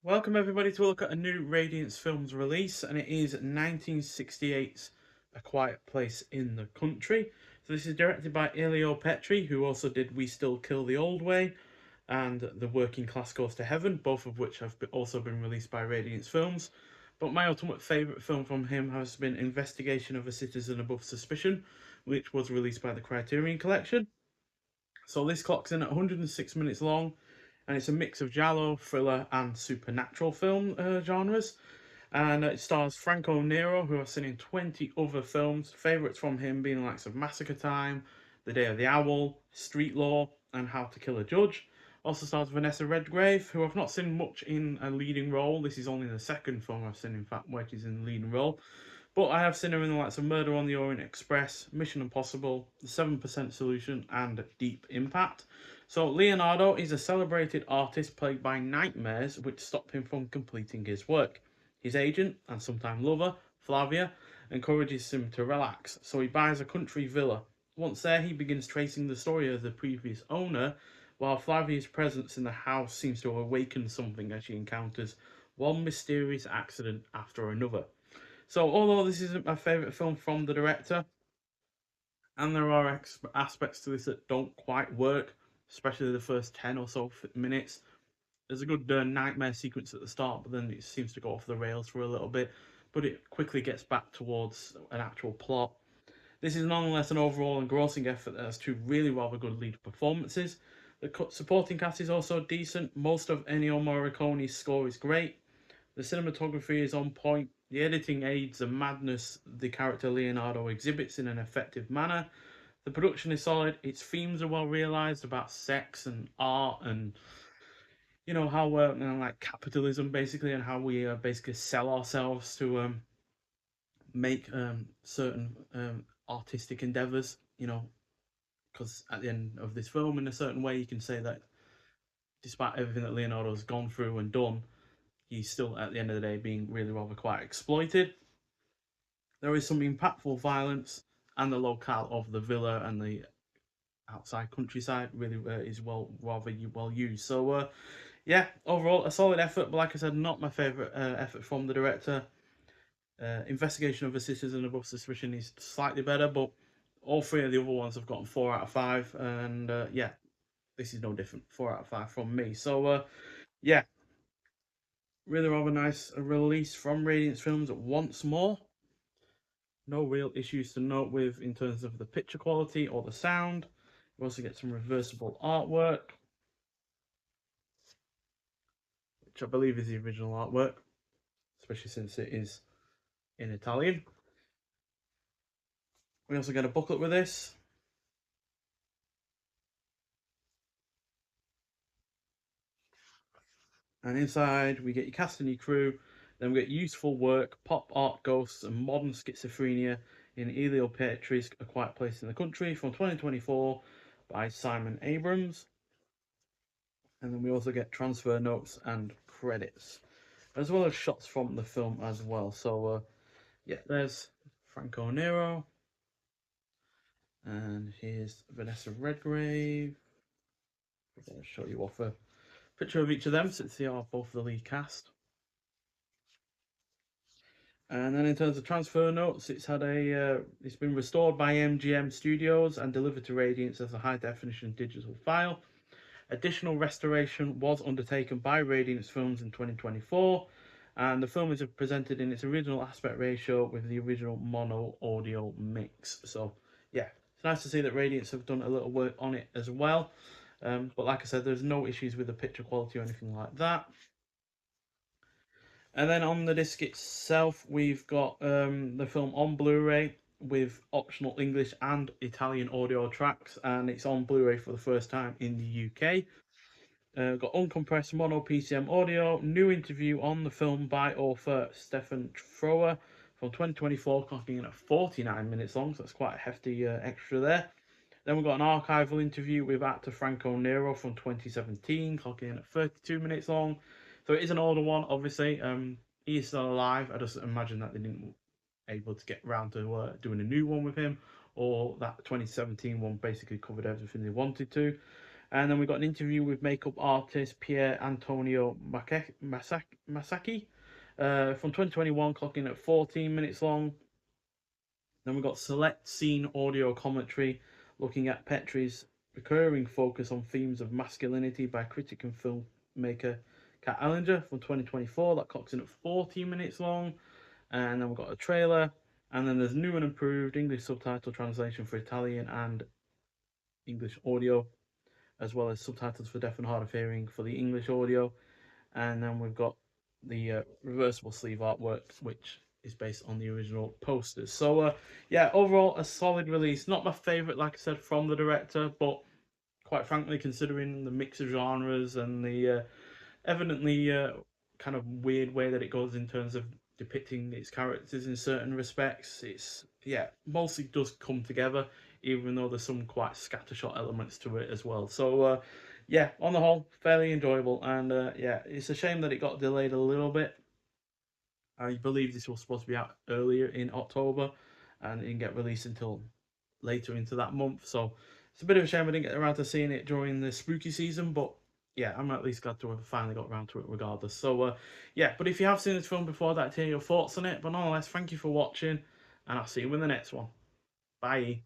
Welcome everybody to look at a new Radiance Films release, and it is 1968's A Quiet Place in the Country. So this is directed by Elio Petri, who also did We Still Kill the Old Way and The Working Class Goes to Heaven, both of which have also been released by Radiance Films. But my ultimate favourite film from him has been Investigation of a Citizen Above Suspicion, which was released by the Criterion Collection. So this clocks in at 106 minutes long, and it's a mix of giallo, thriller, and supernatural film genres. And it stars Franco Nero, who I've seen in 20 other films. Favourites from him being the likes of Massacre Time, The Day of the Owl, Street Law, and How to Kill a Judge. Also stars Vanessa Redgrave, who I've not seen much in a leading role. This is only the second film I've seen, in fact, where she's in the leading role. But I have seen her in the likes of Murder on the Orient Express, Mission Impossible, The 7% Solution, and Deep Impact. So Leonardo is a celebrated artist plagued by nightmares which stop him from completing his work. His agent, and sometime lover, Flavia, encourages him to relax, so he buys a country villa. Once there, he begins tracing the story of the previous owner, while Flavia's presence in the house seems to awaken something as she encounters one mysterious accident after another. So, although this isn't my favourite film from the director, and there are aspects to this that don't quite work, especially the first 10 or so minutes, there's a good nightmare sequence at the start, but then it seems to go off the rails for a little bit, but it quickly gets back towards an actual plot. This is nonetheless an overall engrossing effort that has two really rather good lead performances. The supporting cast is also decent. Most of Ennio Morricone's score is great. The cinematography is on point. The editing aids the madness the character Leonardo exhibits in an effective manner. The production is solid. Its themes are well realized about sex and art and how like capitalism basically, and how we basically sell ourselves to make certain artistic endeavors. Because at the end of this film, in a certain way, you can say that despite everything that Leonardo's gone through and done, he's still at the end of the day being really rather quite exploited. There is some impactful violence, and the locale of the villa and the outside countryside really is rather well used. So yeah, overall a solid effort, but like I said, not my favourite effort from the director. Investigation of a Citizen Above Suspicion is slightly better, but all three of the other ones have gotten 4 out of 5, and yeah, this is no different. 4 out of 5 from me. So yeah, really rather nice release from Radiance Films once more. No real issues to note with in terms of the picture quality or the sound. You also get some reversible artwork, which I believe is the original artwork, especially since it is in Italian. We also get a booklet with this. And inside we get your cast and your crew. Then we get useful work, pop art ghosts, and modern schizophrenia in Elio Petri's A Quiet Place in the Country from 2024 by Simon Abrams. And then we also get transfer notes and credits, as well as shots from the film as well. So yeah, there's Franco Nero, and here's Vanessa Redgrave. I'll show you off a picture of each of them since they are both the lead cast. And then in terms of transfer notes, it's been restored by MGM Studios and delivered to Radiance as a high definition digital file. Additional restoration was undertaken by Radiance Films in 2024, and the film is presented in its original aspect ratio with the original mono audio mix. So yeah, it's nice to see that Radiance have done a little work on it as well. But like I said, there's no issues with the picture quality or anything like that. And then on the disc itself, we've got the film on Blu-ray with optional English and Italian audio tracks, and it's on Blu-ray for the first time in the UK. Got uncompressed mono PCM audio, new interview on the film by author Stefan Froer from 2024, clocking in at 49 minutes long, so that's quite a hefty extra there. Then we've got an archival interview with actor Franco Nero from 2017, clocking in at 32 minutes long. So it is an older one, obviously. He is still alive. I just imagine that they didn't able to get around to doing a new one with him, or that 2017 one basically covered everything they wanted to. And then we got an interview with makeup artist Pier Antonio Masaki from 2021, clocking at 14 minutes long. Then we got select scene audio commentary looking at Petrie's recurring focus on themes of masculinity by critic and filmmaker Kat Allinger from 2024. That clocks in at 14 minutes long. And then we've got a trailer. And then there's new and improved English subtitle translation for Italian and English audio, as well as subtitles for deaf and hard of hearing for the English audio. And then we've got the reversible sleeve artwork, which is based on the original posters. So yeah, overall a solid release. Not my favorite, like I said, from the director, but quite frankly, considering the mix of genres and the evidently kind of weird way that it goes in terms of depicting its characters in certain respects, it's yeah, mostly does come together, even though there's some quite scattershot elements to it as well. So yeah, on the whole, fairly enjoyable, and yeah, it's a shame that it got delayed a little bit. I believe this was supposed to be out earlier in October, and it didn't get released until later into that month. So it's a bit of a shame I didn't get around to seeing it during the spooky season, but yeah, I'm at least glad to have finally got around to it regardless. So yeah, but if you have seen this film before, I'd like to hear your thoughts on it. But nonetheless, thank you for watching, and I'll see you in the next one. Bye.